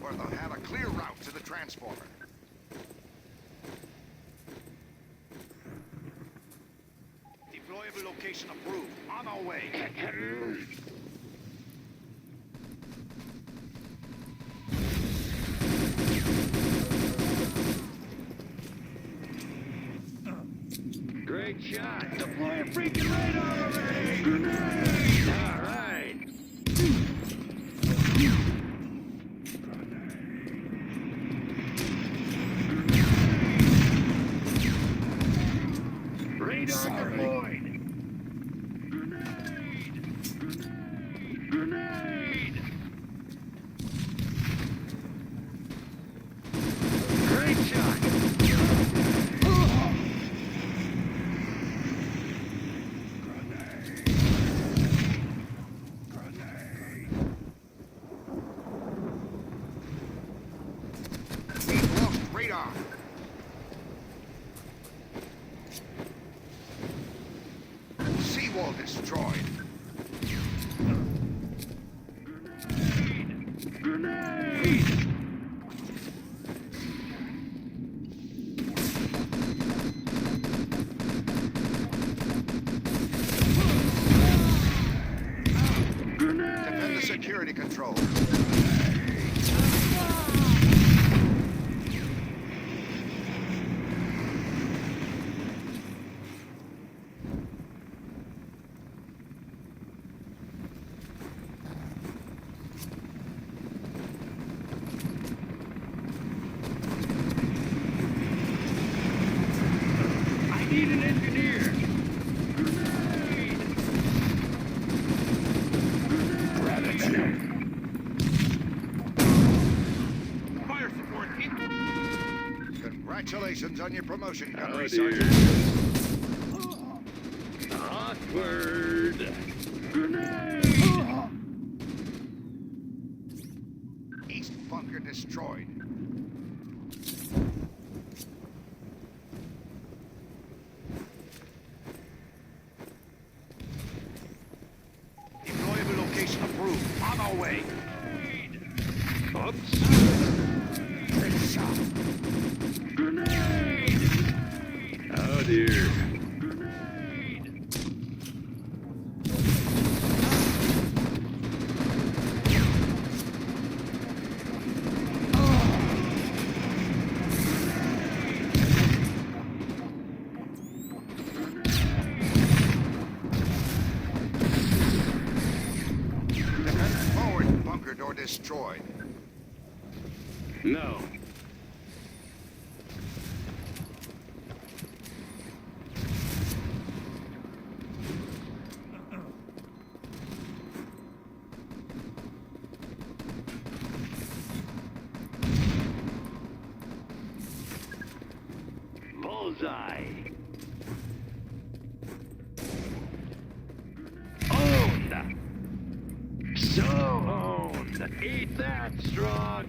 where they'll have a clear route to the transformer. Deployable location approved. On our way. Great shot. Deploy a freaking radar already! Grenade! All right. Radar deployed. Grenade! Grenade! Great shot. Radar. Seawall destroyed. Grenade! Grenade! Defend the security controls. Need an engineer. Grenade! Grenade! Fire support in. Congratulations on your promotion, Oh, Gunnery dear. Sergeant. Awkward. Grenade! East bunker destroyed. Deployable location approved. On our way. Oops. Great shot. Grenade! Oh dear. Grenade! Defend forward. Bunker door destroyed. No. Bullseye. Owned. So owned. Eat that, Strong.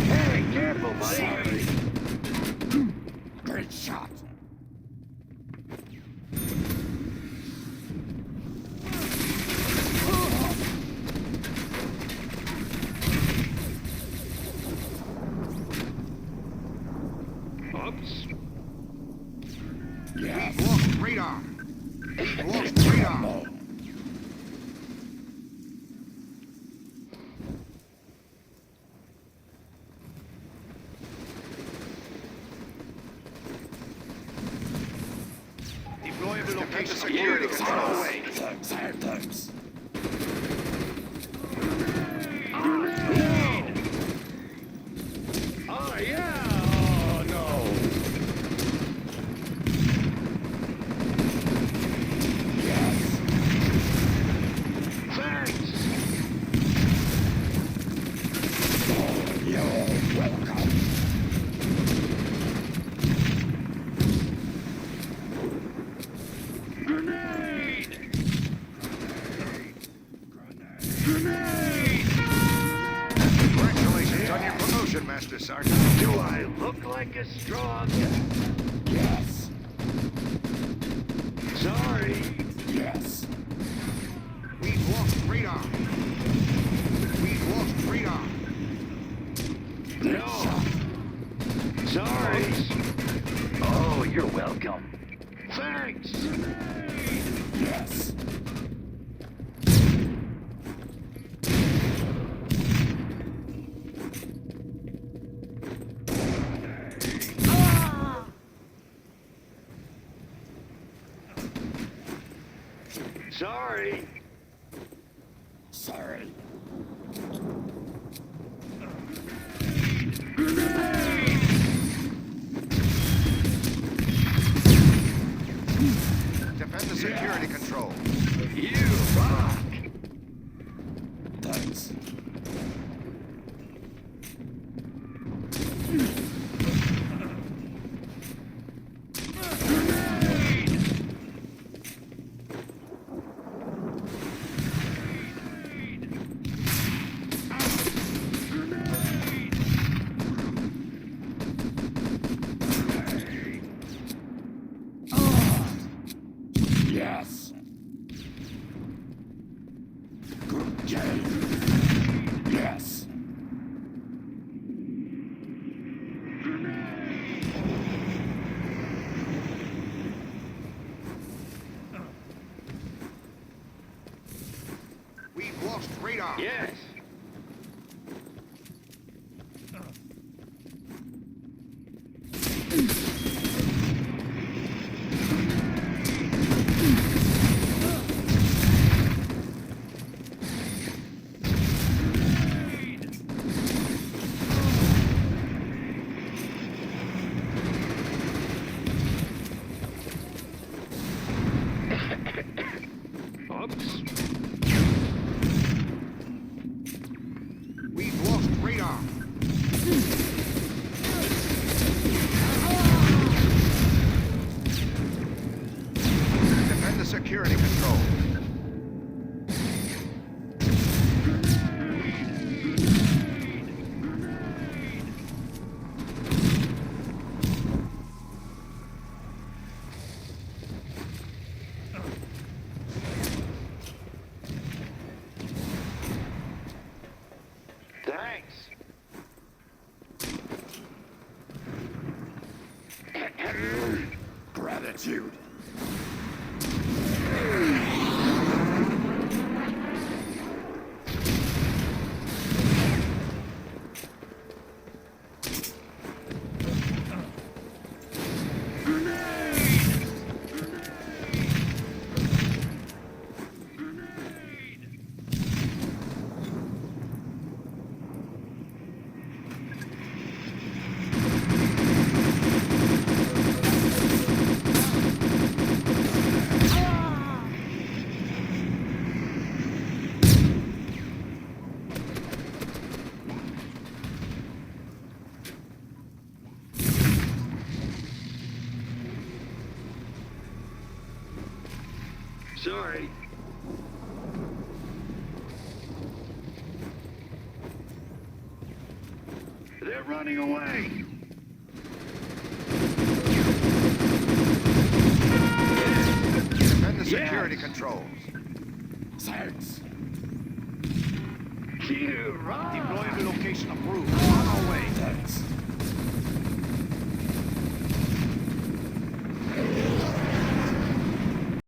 Hey, careful, buddy. Great shot. Oops. Yes. We've lost radar. We've lost radar. Deployable location security control way. Thanks. Grenade! Oh, yeah! Oh, no! Yes. Thanks! You're welcome. Grenade! Sergeant. Do I look like a strong? Yes. Sorry. Yes. We've lost radar. We've lost radar. No. Sorry. Oh, you're welcome. Thanks. Yes. Sorry. Sorry. Defend the security control. You rock. Thanks. Yes. Good game. Yes. We've lost radar. Yes. Oops. We've lost radar. Defend the security control. Thanks. Gratitude. Sorry. They're running away. Defend the security Yes. controls. Thanks. You rock. Deployment location approved. On our way. Thanks.